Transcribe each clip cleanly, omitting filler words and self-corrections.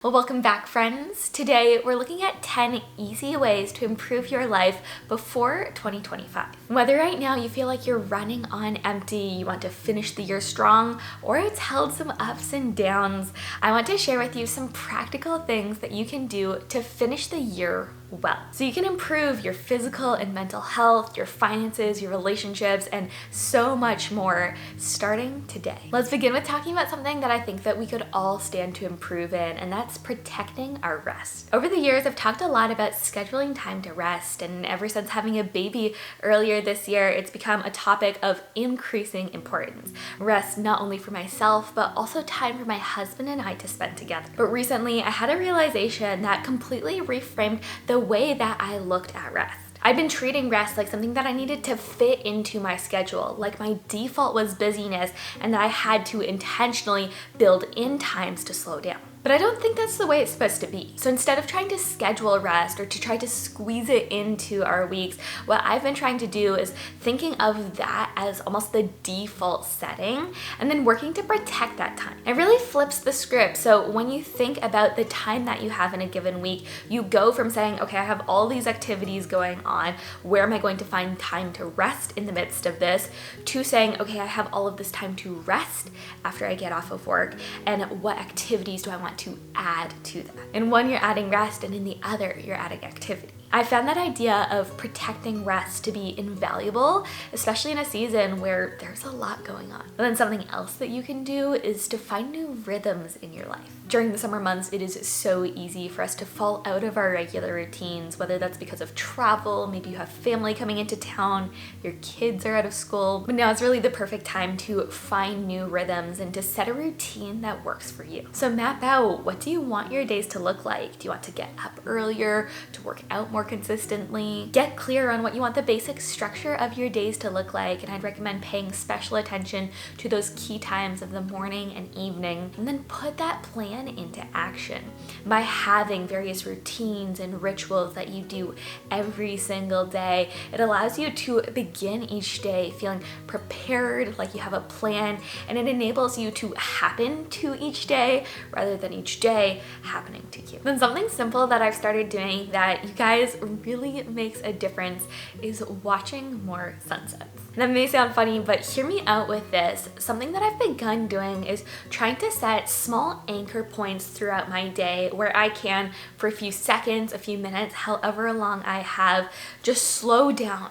Well, welcome back, friends. Today, we're looking at 10 easy ways to improve your life before 2025. Whether right now you feel like you're running on empty, you want to finish the year strong, or it's held some ups and downs, I want to share with you some practical things that you can do to finish the year well. So you can improve your physical and mental health, your finances, your relationships, and so much more starting today. Let's begin with talking about something that I think that we could all stand to improve in, and that's protecting our rest. Over the years, I've talked a lot about scheduling time to rest, and ever since having a baby earlier this year, it's become a topic of increasing importance. Rest not only for myself, but also time for my husband and I to spend together. But recently, I had a realization that completely reframed the way that I looked at rest. I'd been treating rest like something that I needed to fit into my schedule, like my default was busyness and that I had to intentionally build in times to slow down. But I don't think that's the way it's supposed to be. So instead of trying to schedule rest or to try to squeeze it into our weeks, what I've been trying to do is thinking of that as almost the default setting and then working to protect that time. It really flips the script. So when you think about the time that you have in a given week, you go from saying, okay, I have all these activities going on. Where am I going to find time to rest in the midst of this? To saying, okay, I have all of this time to rest after I get off of work. And what activities do I want to add to that? In one, you're adding rest, and in the other, you're adding activity. I found that idea of protecting rest to be invaluable, especially in a season where there's a lot going on. And then something else that you can do is to find new rhythms in your life. During the summer months, it is so easy for us to fall out of our regular routines, whether that's because of travel, maybe you have family coming into town, your kids are out of school. But now is really the perfect time to find new rhythms and to set a routine that works for you. So map out, what do you want your days to look like? Do you want to get up earlier, to work out more consistently? Get clear on what you want the basic structure of your days to look like, and I'd recommend paying special attention to those key times of the morning and evening, and then put that plan into action by having various routines and rituals that you do every single day. It allows you to begin each day feeling prepared, like you have a plan, and it enables you to happen to each day rather than each day happening to you. Then something simple that I've started doing that you guys really makes a difference is watching more sunsets. That may sound funny, but hear me out with this. Something that I've begun doing is trying to set small anchor points throughout my day where I can, for a few seconds, a few minutes, however long I have, just slow down,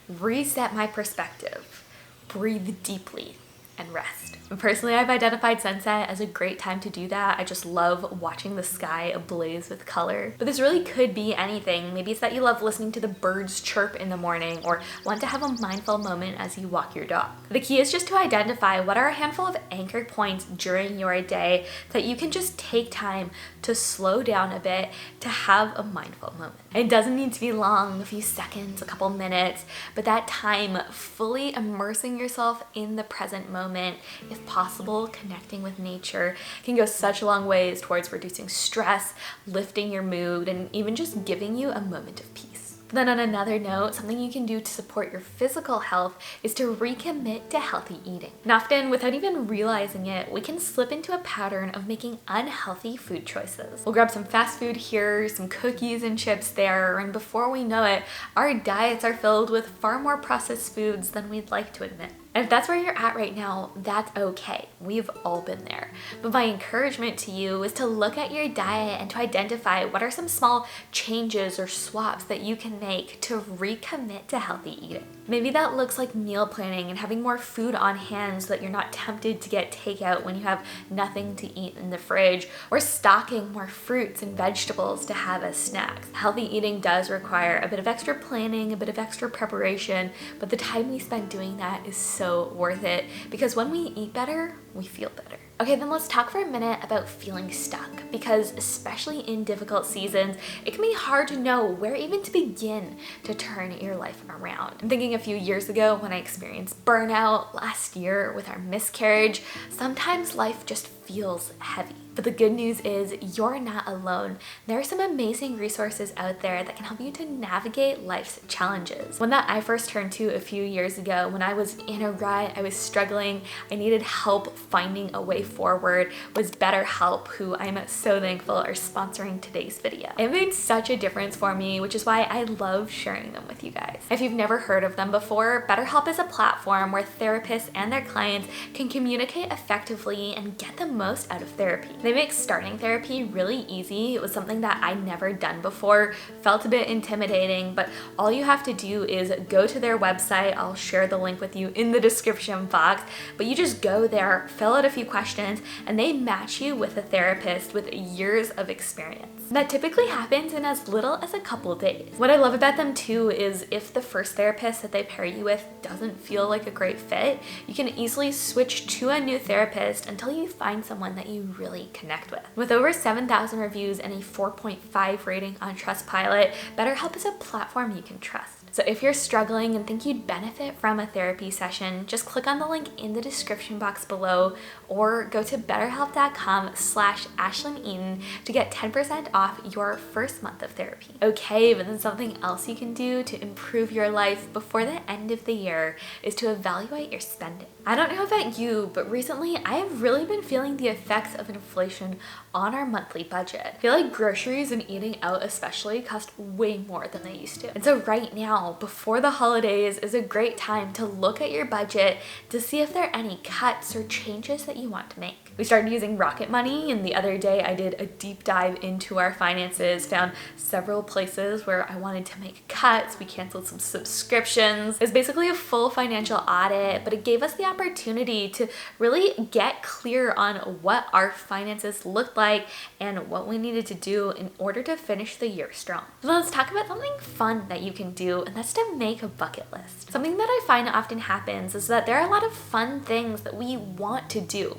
reset my perspective, breathe deeply, and rest. Personally, I've identified sunset as a great time to do that. I just love watching the sky ablaze with color. But this really could be anything. Maybe it's that you love listening to the birds chirp in the morning or want to have a mindful moment as you walk your dog. The key is just to identify what are a handful of anchor points during your day that you can just take time to slow down a bit, to have a mindful moment. It doesn't need to be long, a few seconds, a couple minutes, but that time fully immersing yourself in the present moment, if possible, connecting with nature, can go such long ways towards reducing stress, lifting your mood, and even just giving you a moment of peace. Then on another note, something you can do to support your physical health is to recommit to healthy eating. And often, without even realizing it, we can slip into a pattern of making unhealthy food choices. We'll grab some fast food here, some cookies and chips there, and before we know it, our diets are filled with far more processed foods than we'd like to admit. And if that's where you're at right now, that's okay. We've all been there. But my encouragement to you is to look at your diet and to identify what are some small changes or swaps that you can make to recommit to healthy eating. Maybe that looks like meal planning and having more food on hand so that you're not tempted to get takeout when you have nothing to eat in the fridge, or stocking more fruits and vegetables to have as snacks. Healthy eating does require a bit of extra planning, a bit of extra preparation, but the time we spend doing that is so worth it, because when we eat better, we feel better. Okay, then let's talk for a minute about feeling stuck, because especially in difficult seasons, it can be hard to know where even to begin to turn your life around. I'm thinking a few years ago when I experienced burnout, last year with our miscarriage, sometimes life just feels heavy. But the good news is you're not alone. There are some amazing resources out there that can help you to navigate life's challenges. One that I first turned to a few years ago when I was in a rut, I was struggling, I needed help finding a way forward, was BetterHelp, who I'm so thankful are sponsoring today's video. It made such a difference for me, which is why I love sharing them with you guys. If you've never heard of them before, BetterHelp is a platform where therapists and their clients can communicate effectively and get the most out of therapy. They make starting therapy really easy. It was something that I'd never done before, felt a bit intimidating, but all you have to do is go to their website. I'll share the link with you in the description box, but you just go there, fill out a few questions, and they match you with a therapist with years of experience. That typically happens in as little as a couple days. What I love about them too is if the first therapist that they pair you with doesn't feel like a great fit, you can easily switch to a new therapist until you find someone that you really connect with. With over 7,000 reviews and a 4.5 rating on Trustpilot, BetterHelp is a platform you can trust. So if you're struggling and think you'd benefit from a therapy session, just click on the link in the description box below or go to betterhelp.com/Ashlynne Eaton to get 10% off your first month of therapy. Okay, but then something else you can do to improve your life before the end of the year is to evaluate your spending. I don't know about you, but recently I have really been feeling the effects of inflation on our monthly budget. I feel like groceries and eating out especially cost way more than they used to. And so right now, before the holidays, is a great time to look at your budget to see if there are any cuts or changes that you want to make. We started using Rocket Money, and the other day I did a deep dive into our finances, found several places where I wanted to make cuts. We canceled some subscriptions. It was basically a full financial audit, but it gave us the opportunity to really get clear on what our finances looked like and what we needed to do in order to finish the year strong. So let's talk about something fun that you can do, and that's to make a bucket list. Something that I find often happens is that there are a lot of fun things that we want to do,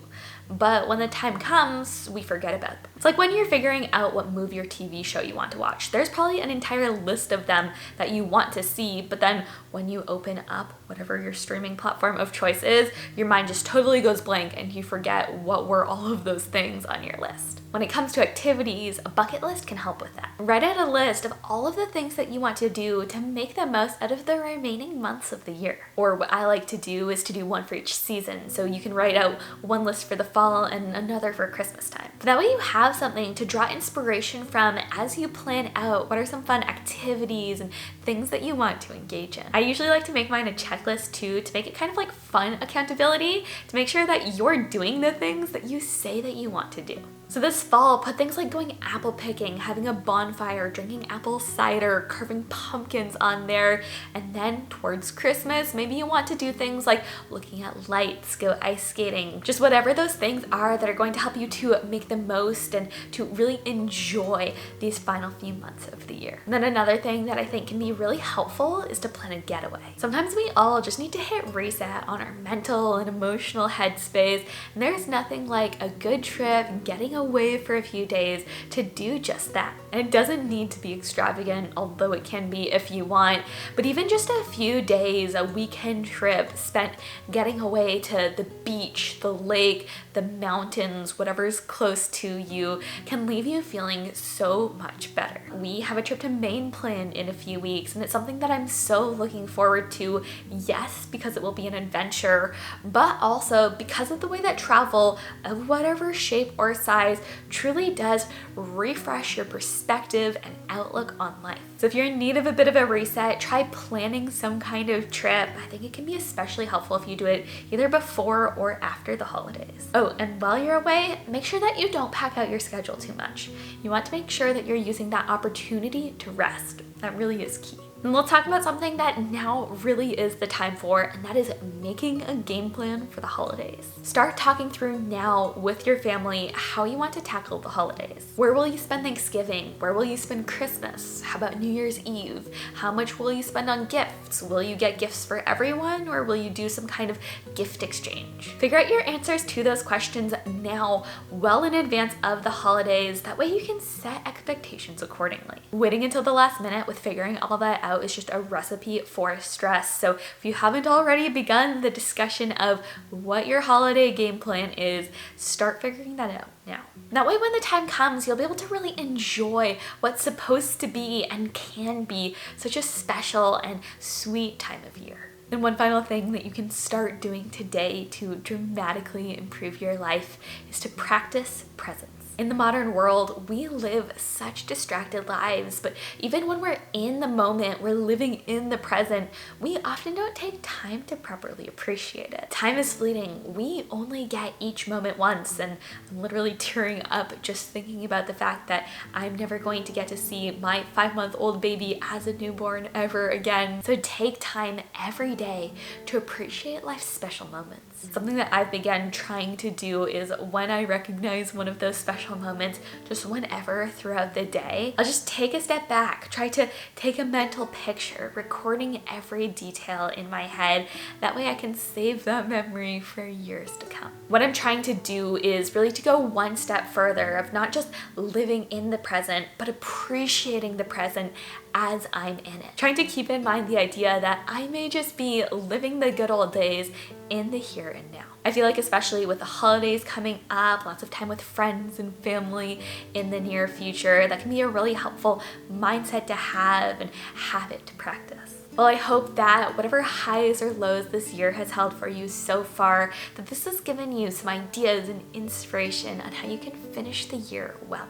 but when the time comes, we forget about them. It's like when you're figuring out what movie or TV show you want to watch. There's probably an entire list of them that you want to see, but then when you open up whatever your streaming platform of choice is, your mind just totally goes blank and you forget what were all of those things on your list. When it comes to activities, a bucket list can help with that. Write out a list of all of the things that you want to do to make the most out of the remaining months of the year. Or what I like to do is to do one for each season. So you can write out one list for the fall and another for Christmas time. But that way you have something to draw inspiration from as you plan out what are some fun activities and things that you want to engage in. I usually like to make mine a checklist too, to make it kind of like fun accountability, to make sure that you're doing the things that you say that you want to do. So this fall, put things like going apple picking, having a bonfire, drinking apple cider, carving pumpkins on there. And then towards Christmas, maybe you want to do things like looking at lights, go ice skating, just whatever those things are that are going to help you to make the most and to really enjoy these final few months of the year. And then another thing that I think can be really helpful is to plan a getaway. Sometimes we all just need to hit reset on our mental and emotional headspace, and there's nothing like a good trip, getting away for a few days to do just that. And it doesn't need to be extravagant, although it can be if you want, but even just a few days, a weekend trip spent getting away to the beach, the lake, the mountains, whatever's close to you, can leave you feeling so much better. We have a trip to Maine planned in a few weeks, and it's something that I'm so looking forward to, yes, because it will be an adventure, but also because of the way that travel, of whatever shape or size, truly does refresh your perspective and outlook on life. So if you're in need of a bit of a reset, try planning some kind of trip. I think it can be especially helpful if you do it either before or after the holidays. Oh, and while you're away, make sure that you don't pack out your schedule too much. You want to make sure that you're using that opportunity to rest. That really is key. And we'll talk about something that now really is the time for, and that is making a game plan for the holidays. Start talking through now with your family how you want to tackle the holidays. Where will you spend Thanksgiving? Where will you spend Christmas? How about New Year's Eve? How much will you spend on gifts? Will you get gifts for everyone, or will you do some kind of gift exchange? Figure out your answers to those questions now, well in advance of the holidays. That way you can set expectations accordingly. Waiting until the last minute with figuring all that out is just a recipe for stress. So if you haven't already begun the discussion of what your holiday game plan is, start figuring that out now. That way when the time comes, you'll be able to really enjoy what's supposed to be and can be such a special and sweet time of year. And one final thing that you can start doing today to dramatically improve your life is to practice presence. In the modern world, we live such distracted lives, but even when we're in the moment, we're living in the present, we often don't take time to properly appreciate it. Time is fleeting. We only get each moment once, and I'm literally tearing up just thinking about the fact that I'm never going to get to see my 5-month-old baby as a newborn ever again. So take time every day to appreciate life's special moments. Something that I've begun trying to do is when I recognize one of those special moments, just whenever throughout the day, I'll just take a step back, try to take a mental picture, recording every detail in my head. That way I can save that memory for years to come. What I'm trying to do is really to go one step further of not just living in the present, but appreciating the present as I'm in it. Trying to keep in mind the idea that I may just be living the good old days in the here and now. I feel like especially with the holidays coming up, lots of time with friends and family in the near future, that can be a really helpful mindset to have and habit to practice. Well, I hope that whatever highs or lows this year has held for you so far, that this has given you some ideas and inspiration on how you can finish the year well.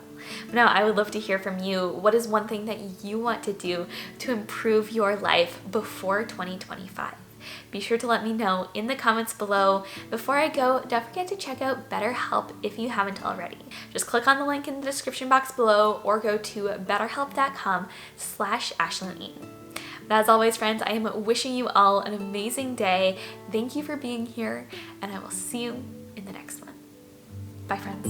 Now, I would love to hear from you. What is one thing that you want to do to improve your life before 2025? Be sure to let me know in the comments below. Before I go, don't forget to check out BetterHelp if you haven't already. Just click on the link in the description box below or go to betterhelp.com/Ashlynne Eaton. But as always, friends, I am wishing you all an amazing day. Thank you for being here, and I will see you in the next one. Bye, friends.